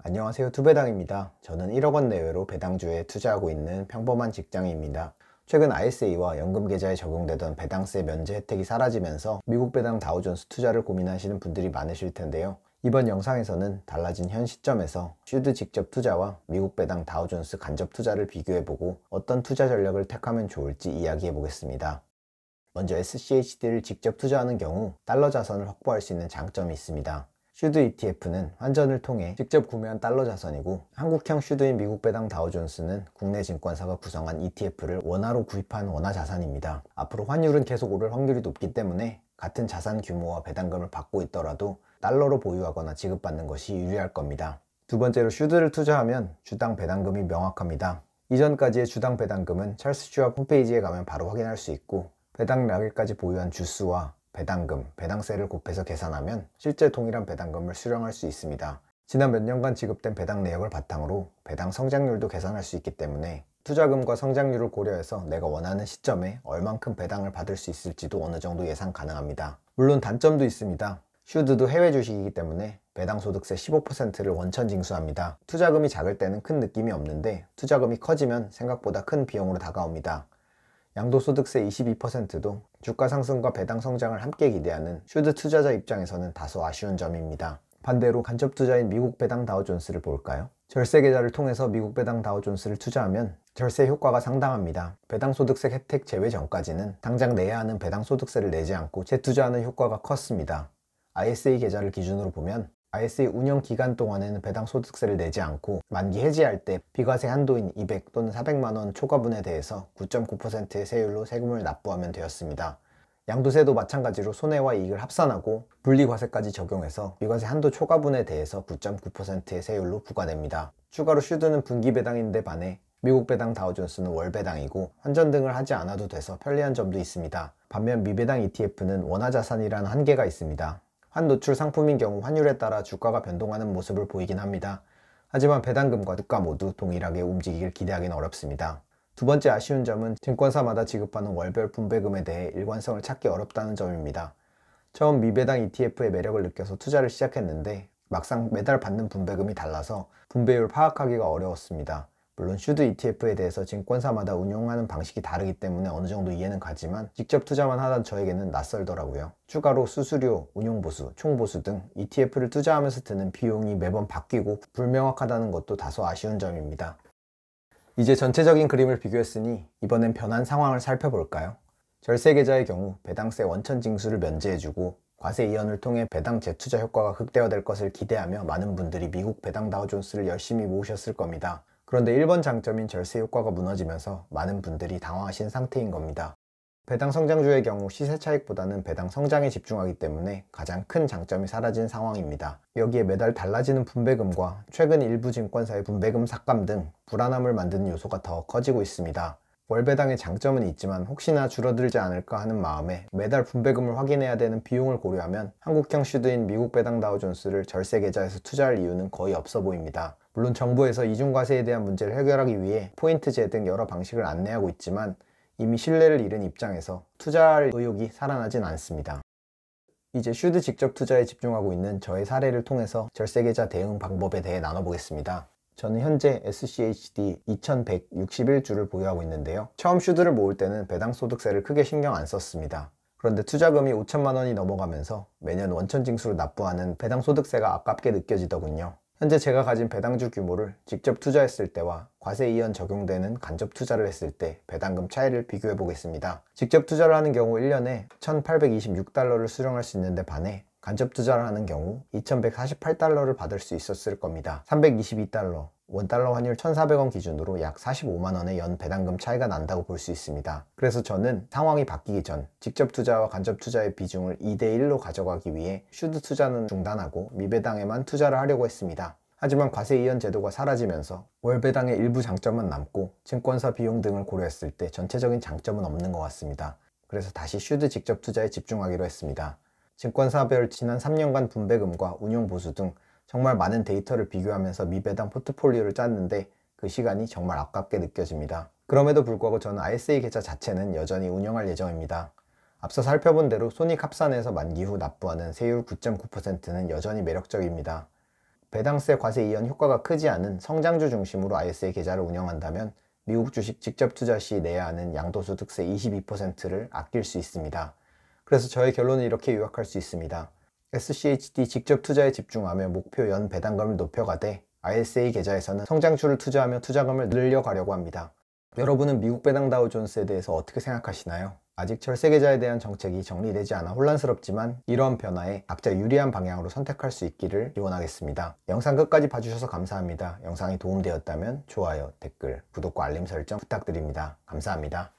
안녕하세요, 투배당입니다. 저는 1억 원 내외로 배당주에 투자하고 있는 평범한 직장인입니다. 최근 ISA와 연금계좌에 적용되던 배당세 면제 혜택이 사라지면서 미국 배당 다우존스 투자를 고민하시는 분들이 많으실 텐데요. 이번 영상에서는 달라진 현 시점에서 슈드 직접 투자와 미국 배당 다우존스 간접 투자를 비교해보고 어떤 투자 전략을 택하면 좋을지 이야기해보겠습니다. 먼저 SCHD를 직접 투자하는 경우 달러 자산을 확보할 수 있는 장점이 있습니다. 슈드 ETF는 환전을 통해 직접 구매한 달러 자산이고, 한국형 슈드인 미국 배당 다우존스는 국내 증권사가 구성한 ETF를 원화로 구입한 원화 자산입니다. 앞으로 환율은 계속 오를 확률이 높기 때문에 같은 자산 규모와 배당금을 받고 있더라도 달러로 보유하거나 지급받는 것이 유리할 겁니다. 두 번째로, 슈드를 투자하면 주당 배당금이 명확합니다. 이전까지의 주당 배당금은 찰스 슈왑 홈페이지에 가면 바로 확인할 수 있고, 배당량일까지 보유한 주수와 배당금, 배당세를 곱해서 계산하면 실제 동일한 배당금을 수령할 수 있습니다. 지난 몇 년간 지급된 배당 내역을 바탕으로 배당 성장률도 계산할 수 있기 때문에 투자금과 성장률을 고려해서 내가 원하는 시점에 얼만큼 배당을 받을 수 있을지도 어느 정도 예상 가능합니다. 물론 단점도 있습니다. 슈드도 해외 주식이기 때문에 배당소득세 15%를 원천 징수합니다. 투자금이 작을 때는 큰 느낌이 없는데 투자금이 커지면 생각보다 큰 비용으로 다가옵니다. 양도소득세 22%도 주가 상승과 배당 성장을 함께 기대하는 슈드 투자자 입장에서는 다소 아쉬운 점입니다. 반대로 간접 투자인 미국 배당 다우존스를 볼까요? 절세 계좌를 통해서 미국 배당 다우존스를 투자하면 절세 효과가 상당합니다. 배당소득세 혜택 제외 전까지는 당장 내야 하는 배당소득세를 내지 않고 재투자하는 효과가 컸습니다. ISA 계좌를 기준으로 보면 ISA 운영 기간 동안에는 배당소득세를 내지 않고 만기 해지할 때 비과세 한도인 200 또는 400만원 초과분에 대해서 9.9%의 세율로 세금을 납부하면 되었습니다. 양도세도 마찬가지로 손해와 이익을 합산하고 분리과세까지 적용해서 비과세 한도 초과분에 대해서 9.9%의 세율로 부과됩니다. 추가로 슈드는 분기 배당인데 반해 미국 배당 다우존스는 월 배당이고 환전 등을 하지 않아도 돼서 편리한 점도 있습니다. 반면 미배당 ETF는 원화자산이라는 한계가 있습니다. 환노출 상품인 경우 환율에 따라 주가가 변동하는 모습을 보이긴 합니다. 하지만 배당금과 주가 모두 동일하게 움직이길 기대하기는 어렵습니다. 두 번째 아쉬운 점은 증권사마다 지급하는 월별 분배금에 대해 일관성을 찾기 어렵다는 점입니다. 처음 미배당 ETF의 매력을 느껴서 투자를 시작했는데 막상 매달 받는 분배금이 달라서 분배율 파악하기가 어려웠습니다. 물론 슈드 ETF에 대해서 증권사마다 운용하는 방식이 다르기 때문에 어느 정도 이해는 가지만 직접 투자만 하던 저에게는 낯설더라고요. 추가로 수수료, 운용보수, 총보수 등 ETF를 투자하면서 드는 비용이 매번 바뀌고 불명확하다는 것도 다소 아쉬운 점입니다. 이제 전체적인 그림을 비교했으니 이번엔 변한 상황을 살펴볼까요? 절세 계좌의 경우 배당세 원천 징수를 면제해주고 과세 이연을 통해 배당 재투자 효과가 극대화될 것을 기대하며 많은 분들이 미국 배당 다우존스를 열심히 모으셨을 겁니다. 그런데 1번 장점인 절세 효과가 무너지면서 많은 분들이 당황하신 상태인 겁니다. 배당 성장주의 경우 시세 차익보다는 배당 성장에 집중하기 때문에 가장 큰 장점이 사라진 상황입니다. 여기에 매달 달라지는 분배금과 최근 일부 증권사의 분배금 삭감 등 불안함을 만드는 요소가 더 커지고 있습니다. 월배당의 장점은 있지만 혹시나 줄어들지 않을까 하는 마음에 매달 분배금을 확인해야 되는 비용을 고려하면 한국형 슈드인 미국 배당 다우존스를 절세 계좌에서 투자할 이유는 거의 없어 보입니다. 물론 정부에서 이중과세에 대한 문제를 해결하기 위해 포인트제 등 여러 방식을 안내하고 있지만 이미 신뢰를 잃은 입장에서 투자할 의욕이 살아나진 않습니다. 이제 슈드 직접 투자에 집중하고 있는 저의 사례를 통해서 절세계좌 대응 방법에 대해 나눠보겠습니다. 저는 현재 SCHD 2161주를 보유하고 있는데요. 처음 슈드를 모을 때는 배당소득세를 크게 신경 안 썼습니다. 그런데 투자금이 5천만 원이 넘어가면서 매년 원천 징수로 납부하는 배당소득세가 아깝게 느껴지더군요. 현재 제가 가진 배당주 규모를 직접 투자했을 때와 과세 이연 적용되는 간접 투자를 했을 때 배당금 차이를 비교해 보겠습니다. 직접 투자를 하는 경우 1년에 1,826달러를 수령할 수 있는데 반해 간접 투자를 하는 경우 2,148달러를 받을 수 있었을 겁니다. 322달러, 원달러 환율 1,400원 기준으로 약 45만원의 연 배당금 차이가 난다고 볼 수 있습니다. 그래서 저는 상황이 바뀌기 전 직접 투자와 간접 투자의 비중을 2대1로 가져가기 위해 슈드 투자는 중단하고 미배당에만 투자를 하려고 했습니다. 하지만 과세 이연 제도가 사라지면서 월배당의 일부 장점만 남고 증권사 비용 등을 고려했을 때 전체적인 장점은 없는 것 같습니다. 그래서 다시 슈드 직접 투자에 집중하기로 했습니다. 증권사별 지난 3년간 분배금과 운용보수 등 정말 많은 데이터를 비교하면서 미배당 포트폴리오를 짰는데 그 시간이 정말 아깝게 느껴집니다. 그럼에도 불구하고 저는 ISA 계좌 자체는 여전히 운영할 예정입니다. 앞서 살펴본 대로 손익 합산해서 만기 후 납부하는 세율 9.9%는 여전히 매력적입니다. 배당세 과세 이연 효과가 크지 않은 성장주 중심으로 ISA 계좌를 운영한다면 미국 주식 직접 투자 시 내야 하는 양도소득세 22%를 아낄 수 있습니다. 그래서 저의 결론을 이렇게 요약할 수 있습니다. SCHD 직접 투자에 집중하며 목표 연 배당금을 높여가되 ISA 계좌에서는 성장주를 투자하며 투자금을 늘려가려고 합니다. 여러분은 미국 배당 다우존스에 대해서 어떻게 생각하시나요? 아직 철새 계좌에 대한 정책이 정리되지 않아 혼란스럽지만 이러한 변화에 각자 유리한 방향으로 선택할 수 있기를 기원하겠습니다. 영상 끝까지 봐주셔서 감사합니다. 영상이 도움되었다면 좋아요, 댓글, 구독과 알림 설정 부탁드립니다. 감사합니다.